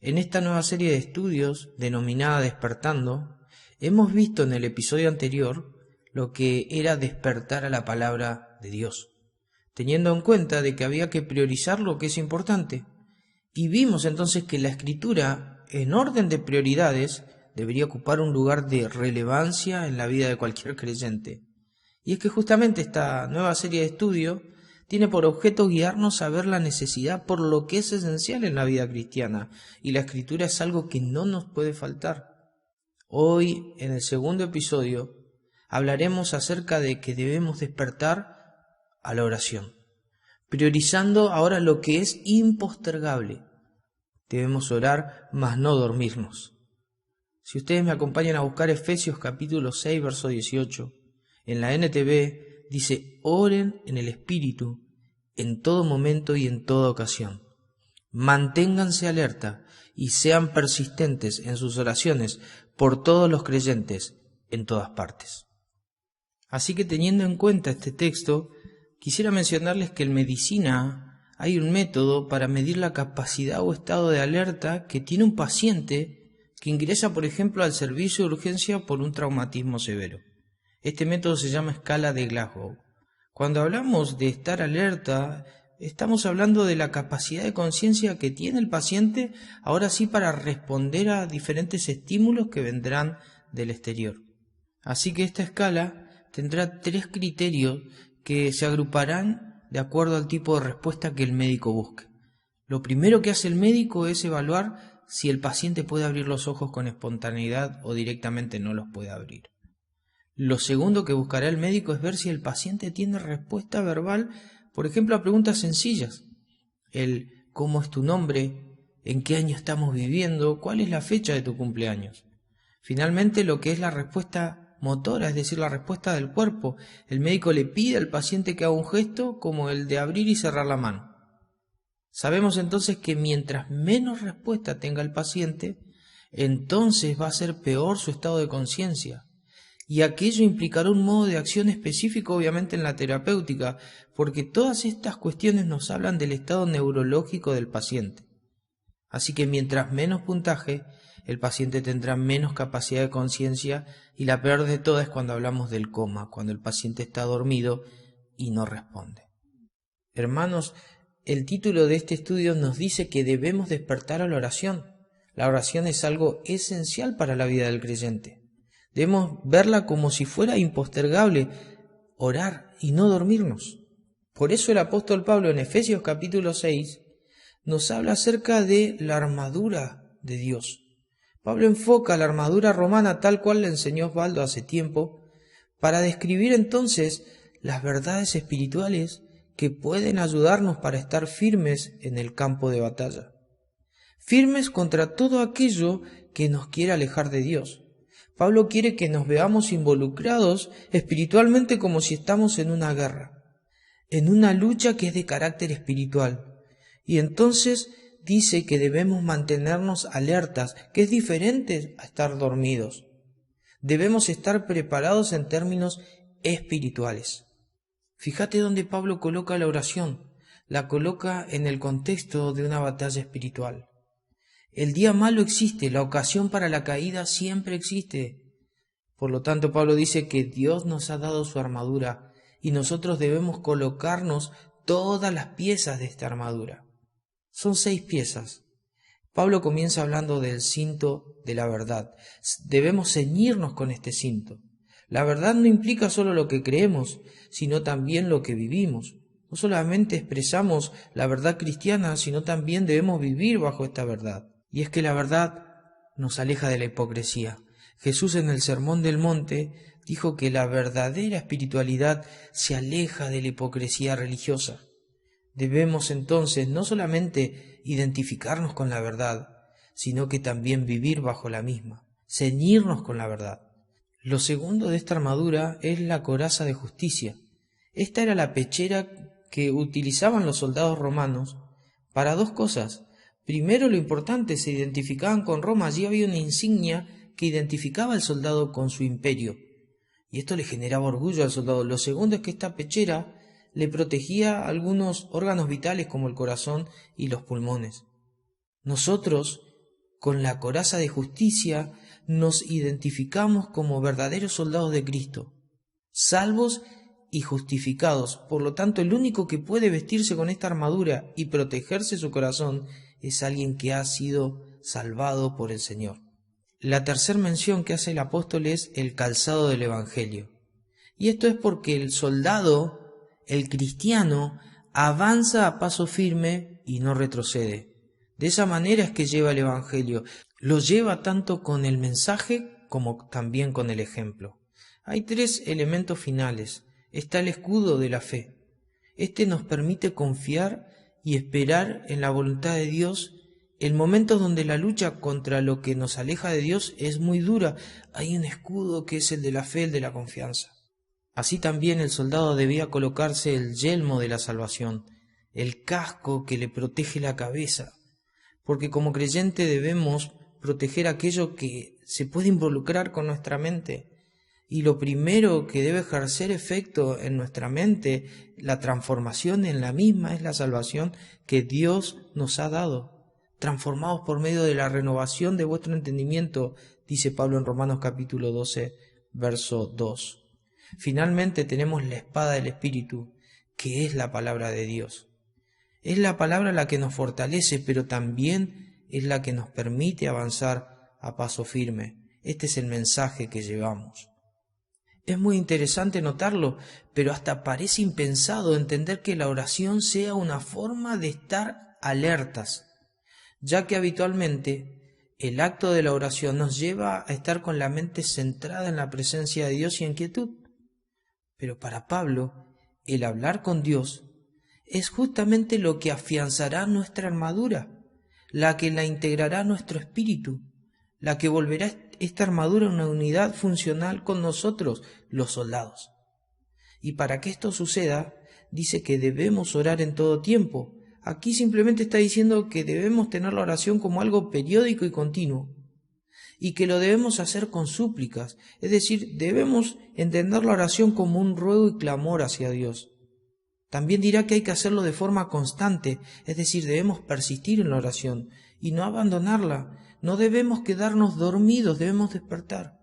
En esta nueva serie de estudios, denominada Despertando, hemos visto en el episodio anterior lo que era despertar a la palabra de Dios, teniendo en cuenta de que había que priorizar lo que es importante. Y vimos entonces que la Escritura, en orden de prioridades, debería ocupar un lugar de relevancia en la vida de cualquier creyente. Y es que justamente esta nueva serie de estudios tiene por objeto guiarnos a ver la necesidad por lo que es esencial en la vida cristiana, y la Escritura es algo que no nos puede faltar. Hoy, en el segundo episodio, hablaremos acerca de que debemos despertar a la oración, priorizando ahora lo que es impostergable. Debemos orar, mas no dormirnos. Si ustedes me acompañan a buscar Efesios capítulo 6, verso 18, en la NTV dice: oren en el Espíritu en todo momento y en toda ocasión. Manténganse alerta y sean persistentes en sus oraciones por todos los creyentes en todas partes. Así que, teniendo en cuenta este texto, quisiera mencionarles que en medicina hay un método para medir la capacidad o estado de alerta que tiene un paciente que ingresa, por ejemplo, al servicio de urgencia por un traumatismo severo. Este método se llama escala de Glasgow. Cuando hablamos de estar alerta, estamos hablando de la capacidad de conciencia que tiene el paciente, ahora sí, para responder a diferentes estímulos que vendrán del exterior. Así que esta escala tendrá 3 criterios que se agruparán de acuerdo al tipo de respuesta que el médico busque. Lo primero que hace el médico es evaluar si el paciente puede abrir los ojos con espontaneidad o directamente no los puede abrir. Lo segundo que buscará el médico es ver si el paciente tiene respuesta verbal, por ejemplo, a preguntas sencillas. El ¿cómo es tu nombre? ¿En qué año estamos viviendo? ¿Cuál es la fecha de tu cumpleaños? Finalmente, lo que es la respuesta motora, es decir, la respuesta del cuerpo. El médico le pide al paciente que haga un gesto como el de abrir y cerrar la mano. Sabemos entonces que mientras menos respuesta tenga el paciente, entonces va a ser peor su estado de conciencia. Y aquello implicará un modo de acción específico, obviamente, en la terapéutica, porque todas estas cuestiones nos hablan del estado neurológico del paciente. Así que mientras menos puntaje, el paciente tendrá menos capacidad de conciencia, y la peor de todas es cuando hablamos del coma, cuando el paciente está dormido y no responde. Hermanos, el título de este estudio nos dice que debemos despertar a la oración. La oración es algo esencial para la vida del creyente. Debemos verla como si fuera impostergable, orar y no dormirnos. Por eso el apóstol Pablo en Efesios capítulo 6 nos habla acerca de la armadura de Dios. Pablo enfoca la armadura romana tal cual le enseñó Osvaldo hace tiempo, para describir entonces las verdades espirituales que pueden ayudarnos para estar firmes en el campo de batalla. Firmes contra todo aquello que nos quiere alejar de Dios. Pablo quiere que nos veamos involucrados espiritualmente como si estamos en una guerra, en una lucha que es de carácter espiritual. Y entonces dice que debemos mantenernos alertas, que es diferente a estar dormidos. Debemos estar preparados en términos espirituales. Fíjate dónde Pablo coloca la oración. La coloca en el contexto de una batalla espiritual. El día malo existe, la ocasión para la caída siempre existe. Por lo tanto, Pablo dice que Dios nos ha dado su armadura y nosotros debemos colocarnos todas las piezas de esta armadura. Son 6 piezas. Pablo comienza hablando del cinto de la verdad. Debemos ceñirnos con este cinto. La verdad no implica solo lo que creemos, sino también lo que vivimos. No solamente expresamos la verdad cristiana, sino también debemos vivir bajo esta verdad. Y es que la verdad nos aleja de la hipocresía. Jesús en el Sermón del Monte dijo que la verdadera espiritualidad se aleja de la hipocresía religiosa. Debemos entonces no solamente identificarnos con la verdad, sino que también vivir bajo la misma, ceñirnos con la verdad. Lo segundo de esta armadura es la coraza de justicia. Esta era la pechera que utilizaban los soldados romanos para 2 cosas. Primero, lo importante, se identificaban con Roma. Allí había una insignia que identificaba al soldado con su imperio, y esto le generaba orgullo al soldado. Lo segundo es que esta pechera le protegía algunos órganos vitales como el corazón y los pulmones. Nosotros Con la coraza de justicia nos identificamos como verdaderos soldados de Cristo, salvos y justificados. Por lo tanto, el único que puede vestirse con esta armadura y protegerse su corazón es alguien que ha sido salvado por el Señor. La tercera mención que hace el apóstol es el calzado del Evangelio. Y esto es porque el soldado, el cristiano, avanza a paso firme y no retrocede. De esa manera es que lleva el Evangelio. Lo lleva tanto con el mensaje como también con el ejemplo. Hay tres elementos finales. Está el escudo de la fe. Este nos permite confiar y esperar en la voluntad de Dios en momentos donde la lucha contra lo que nos aleja de Dios es muy dura. Hay un escudo que es el de la fe, el de la confianza. Así también el soldado debía colocarse el yelmo de la salvación, el casco que le protege la cabeza, porque como creyente debemos proteger aquello que se puede involucrar con nuestra mente. Y lo primero que debe ejercer efecto en nuestra mente, la transformación en la misma, es la salvación que Dios nos ha dado. Transformados por medio de la renovación de vuestro entendimiento, dice Pablo en Romanos capítulo 12, verso 2. Finalmente tenemos la espada del Espíritu, que es la palabra de Dios. Es la palabra la que nos fortalece, pero también es la que nos permite avanzar a paso firme. Este es el mensaje que llevamos. Es muy interesante notarlo, pero hasta parece impensado entender que la oración sea una forma de estar alertas, ya que habitualmente el acto de la oración nos lleva a estar con la mente centrada en la presencia de Dios y en quietud. Pero para Pablo, el hablar con Dios es justamente lo que afianzará nuestra armadura, la que la integrará a nuestro espíritu, la que volverá esta armadura una unidad funcional con nosotros, los soldados. Y para que esto suceda, dice que debemos orar en todo tiempo. Aquí simplemente está diciendo que debemos tener la oración como algo periódico y continuo, y que lo debemos hacer con súplicas, es decir, debemos entender la oración como un ruego y clamor hacia Dios. También dirá que hay que hacerlo de forma constante, es decir, debemos persistir en la oración y no abandonarla. No debemos quedarnos dormidos, debemos despertar.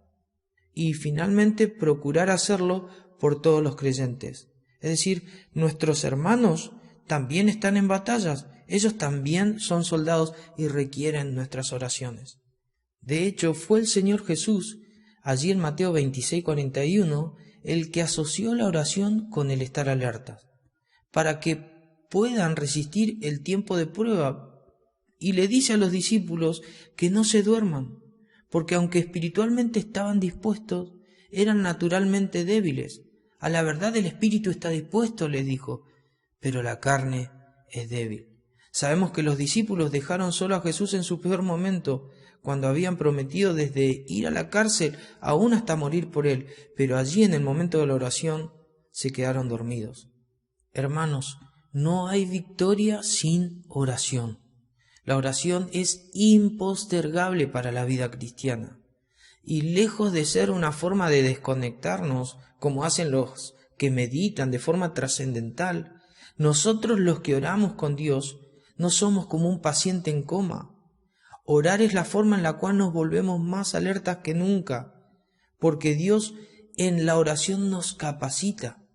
Y finalmente procurar hacerlo por todos los creyentes. Es decir, nuestros hermanos también están en batallas, ellos también son soldados y requieren nuestras oraciones. De hecho, fue el Señor Jesús, allí en Mateo 26:41, el que asoció la oración con el estar alertas, para que puedan resistir el tiempo de prueba. Y le dice a los discípulos que no se duerman, porque aunque espiritualmente estaban dispuestos, eran naturalmente débiles. A la verdad el espíritu está dispuesto, les dijo, pero la carne es débil. Sabemos que los discípulos dejaron solo a Jesús en su peor momento, cuando habían prometido desde ir a la cárcel aún hasta morir por él, pero allí en el momento de la oración se quedaron dormidos. Hermanos, no hay victoria sin oración. La oración es impostergable para la vida cristiana. Y lejos de ser una forma de desconectarnos, como hacen los que meditan de forma trascendental, nosotros los que oramos con Dios no somos como un paciente en coma. Orar es la forma en la cual nos volvemos más alertas que nunca, porque Dios en la oración nos capacita.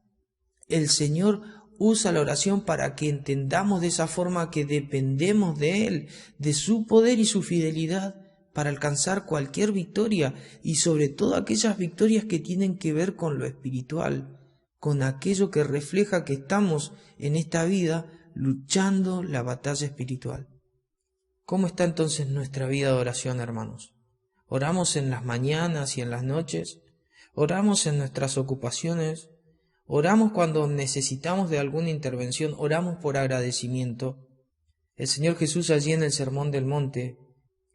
El Señor usa la oración para que entendamos de esa forma que dependemos de Él, de su poder y su fidelidad para alcanzar cualquier victoria, y sobre todo aquellas victorias que tienen que ver con lo espiritual, con aquello que refleja que estamos en esta vida luchando la batalla espiritual. ¿Cómo está entonces nuestra vida de oración, hermanos? ¿Oramos en las mañanas y en las noches? ¿Oramos en nuestras ocupaciones? ¿Oramos cuando necesitamos de alguna intervención? ¿Oramos por agradecimiento? El Señor Jesús allí en el Sermón del Monte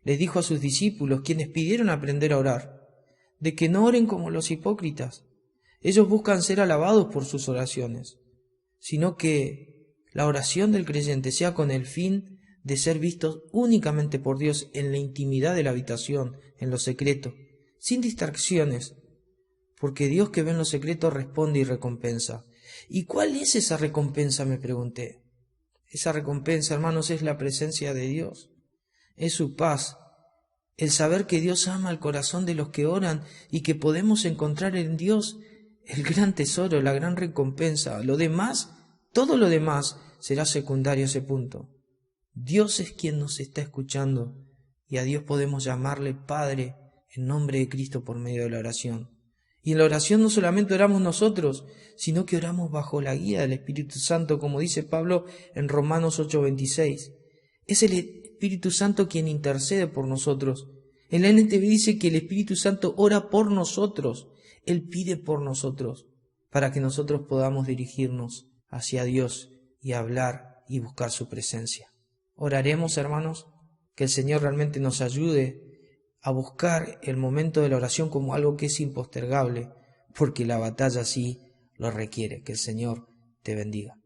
les dijo a sus discípulos, quienes pidieron aprender a orar, de que no oren como los hipócritas. Ellos buscan ser alabados por sus oraciones, sino que la oración del creyente sea con el fin de ser vistos únicamente por Dios en la intimidad de la habitación, en lo secreto, sin distracciones, porque Dios que ve en lo secreto responde y recompensa. ¿Y cuál es esa recompensa?, me pregunté. Esa recompensa, hermanos, es la presencia de Dios, es su paz, el saber que Dios ama el corazón de los que oran y que podemos encontrar en Dios el gran tesoro, la gran recompensa. Lo demás, todo lo demás será secundario a ese punto. Dios es quien nos está escuchando y a Dios podemos llamarle Padre en nombre de Cristo por medio de la oración. Y en la oración no solamente oramos nosotros, sino que oramos bajo la guía del Espíritu Santo, como dice Pablo en Romanos 8:26. Es el Espíritu Santo quien intercede por nosotros. En la NTV dice que el Espíritu Santo ora por nosotros. Él pide por nosotros para que nosotros podamos dirigirnos hacia Dios y hablar y buscar su presencia. Oraremos, hermanos, que el Señor realmente nos ayude a buscar el momento de la oración como algo que es impostergable, porque la batalla sí lo requiere. Que el Señor te bendiga.